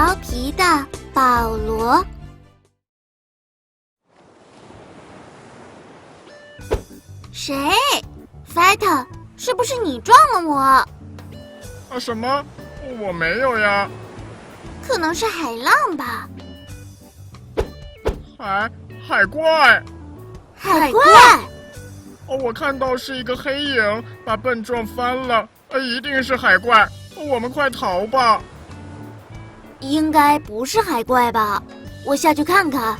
调皮的保罗。谁 ？Fighter， 是不是你撞了我？什么？我没有呀。可能是海浪吧。海怪！海怪！我看到是一个黑影把笨撞翻了，一定是海怪，我们快逃吧。应该不是海怪吧？我下去看看。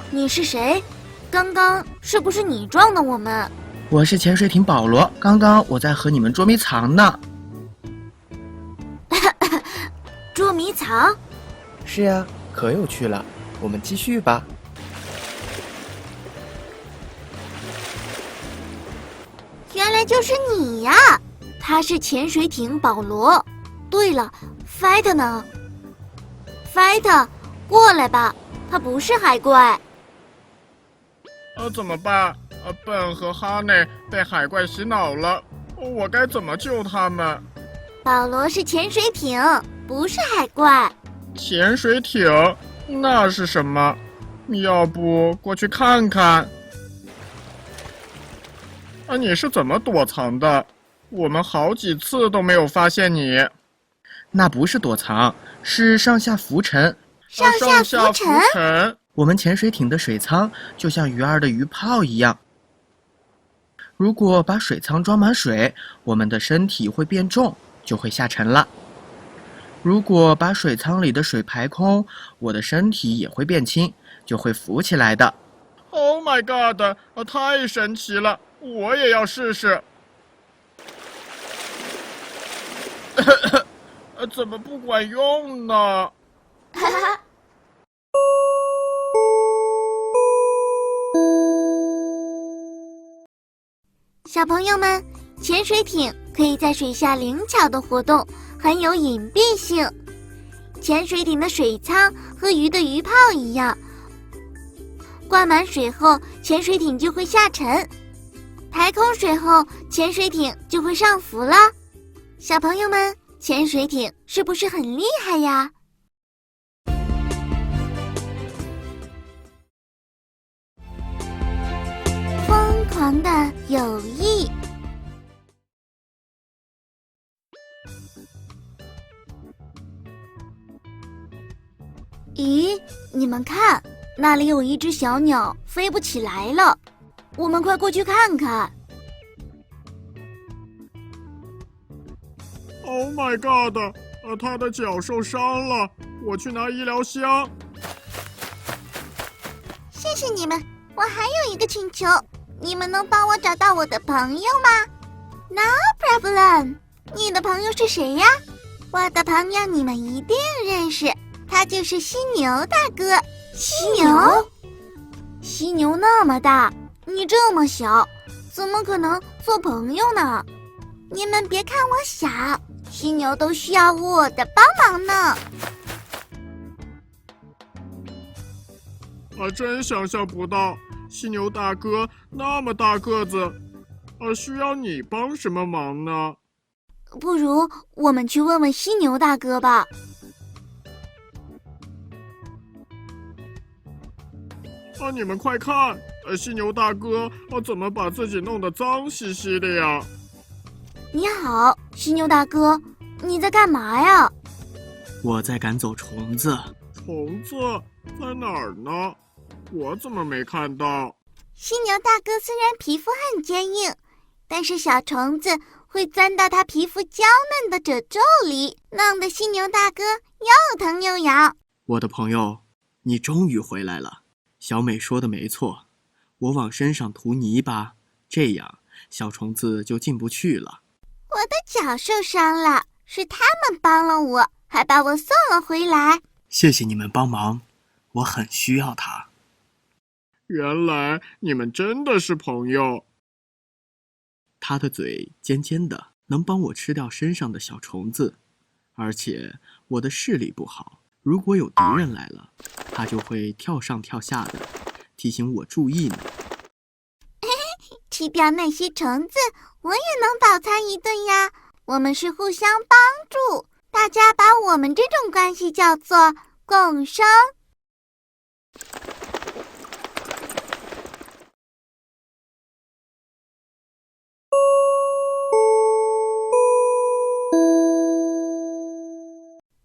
你是谁？刚刚是不是你撞的我们？我是潜水艇保罗，刚刚我在和你们捉迷藏呢。捉迷藏？是呀，可有趣了，我们继续吧。原来就是你呀！他是潜水艇保罗。对了 ，Fighter 呢 ？Fighter， 过来吧，他不是海怪。怎么办？笨和哈内被海怪洗脑了，我该怎么救他们？保罗是潜水艇，不是海怪。潜水艇？那是什么？要不过去看看？你是怎么躲藏的？我们好几次都没有发现你。那不是躲藏，是上下浮沉。上下浮沉？我们潜水艇的水舱就像鱼儿的鱼泡一样。如果把水舱装满水，我们的身体会变重，就会下沉了。如果把水舱里的水排空，我的身体也会变轻，就会浮起来的。Oh my god！ 太神奇了，我也要试试。怎么不管用呢？哈哈。小朋友们，潜水艇可以在水下灵巧的活动，很有隐蔽性。潜水艇的水舱和鱼的鱼泡一样，灌满水后，潜水艇就会下沉；排空水后，潜水艇就会上浮了。小朋友们，潜水艇是不是很厉害呀？疯狂的友谊。咦，你们看，那里有一只小鸟飞不起来了，我们快过去看看。Oh my god！ 它的脚受伤了，我去拿医疗箱。谢谢你们，我还有一个请求，你们能帮我找到我的朋友吗 ？No problem。你的朋友是谁呀？我的朋友你们一定认识，他就是犀牛大哥。犀牛？犀牛那么大，你这么小，怎么可能做朋友呢？你们别看我小，犀牛都需要我的帮忙呢。真想象不到，犀牛大哥那么大个子，需要你帮什么忙呢？不如我们去问问犀牛大哥吧。你们快看，犀牛大哥怎么把自己弄得脏兮兮的呀？你好，犀牛大哥，你在干嘛呀？我在赶走虫子。虫子在哪儿呢？我怎么没看到？犀牛大哥虽然皮肤很坚硬，但是小虫子会钻到他皮肤娇嫩的褶皱里，弄得犀牛大哥又疼又痒。我的朋友，你终于回来了。小美说的没错，我往身上涂泥巴，这样小虫子就进不去了。我的脚受伤了，是他们帮了我，还把我送了回来。谢谢你们帮忙，我很需要它。原来你们真的是朋友。它的嘴尖尖的，能帮我吃掉身上的小虫子，而且我的视力不好，如果有敌人来了，它就会跳上跳下的，提醒我注意呢。吃掉那些虫子，我也能饱餐一顿呀！我们是互相帮助，大家把我们这种关系叫做共生。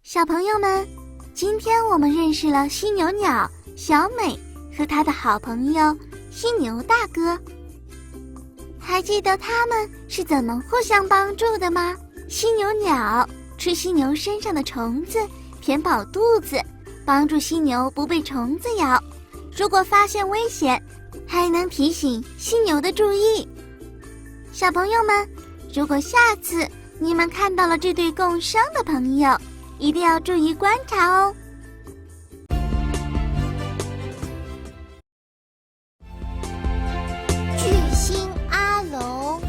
小朋友们，今天我们认识了犀牛鸟小美和她的好朋友犀牛大哥。还记得他们是怎么互相帮助的吗？犀牛鸟吃犀牛身上的虫子，填饱肚子，帮助犀牛不被虫子咬。如果发现危险，还能提醒犀牛的注意。小朋友们，如果下次你们看到了这对共生的朋友，一定要注意观察哦。巨星阿龙。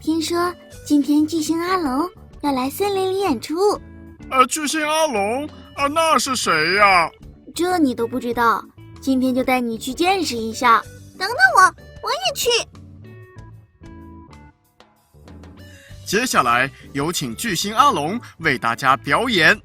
听说今天巨星阿龙要来森林里演出。巨星阿龙那是谁呀？这你都不知道？今天就带你去见识一下。等等我也去。接下来有请巨星阿龙为大家表演。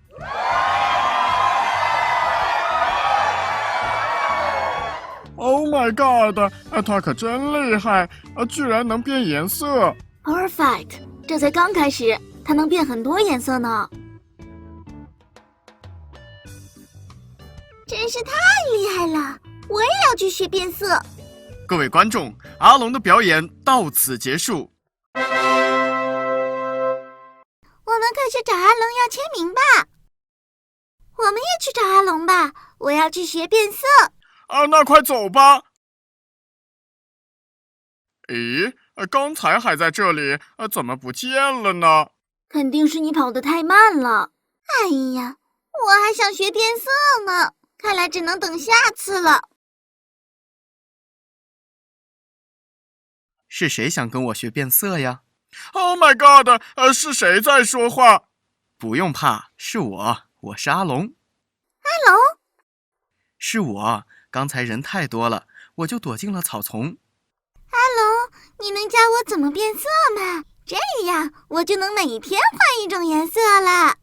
Oh my god！ 他可真厉害居然能变颜色。Perfect！ 这才刚开始，它能变很多颜色呢。真是太厉害了！我也要去学变色。各位观众，阿龙的表演到此结束。我们可去找阿龙要签名吧。我们也去找阿龙吧，我要去学变色。那快走吧。咦，刚才还在这里，怎么不见了呢？肯定是你跑得太慢了。哎呀，我还想学变色呢，看来只能等下次了。是谁想跟我学变色呀？ Oh my god！ 是谁在说话？不用怕，是我是阿龙。阿龙？是我，刚才人太多了，我就躲进了草丛。阿龙，你能教我怎么变色吗？这样我就能每天换一种颜色了。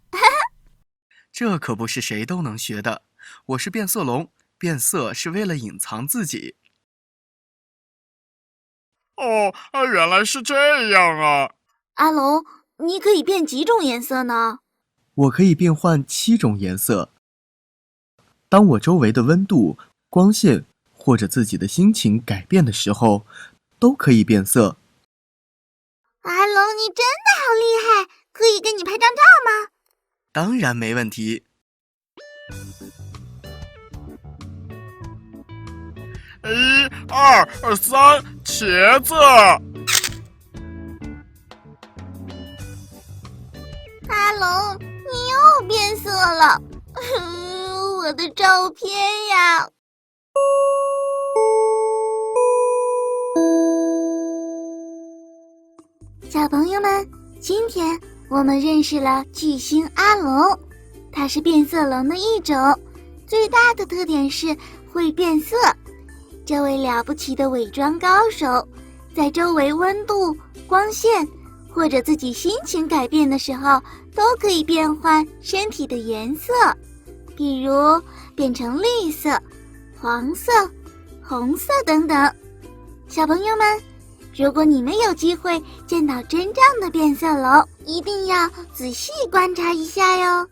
这可不是谁都能学的。我是变色龙，变色是为了隐藏自己。原来是这样啊！阿龙，你可以变几种颜色呢？我可以变换7种颜色。当我周围的温度、光线或者自己的心情改变的时候，都可以变色。阿龙，你真的好厉害！可以跟你拍张照吗？当然没问题。1、2、3，茄子！阿龙，你又变色了，我的照片呀！小朋友们，今天我们认识了巨星阿龙，它是变色龙的一种，最大的特点是会变色。这位了不起的伪装高手，在周围温度、光线或者自己心情改变的时候，都可以变换身体的颜色，比如变成绿色、黄色、红色等等。小朋友们，如果你们有机会见到真正的变色龙，一定要仔细观察一下哟。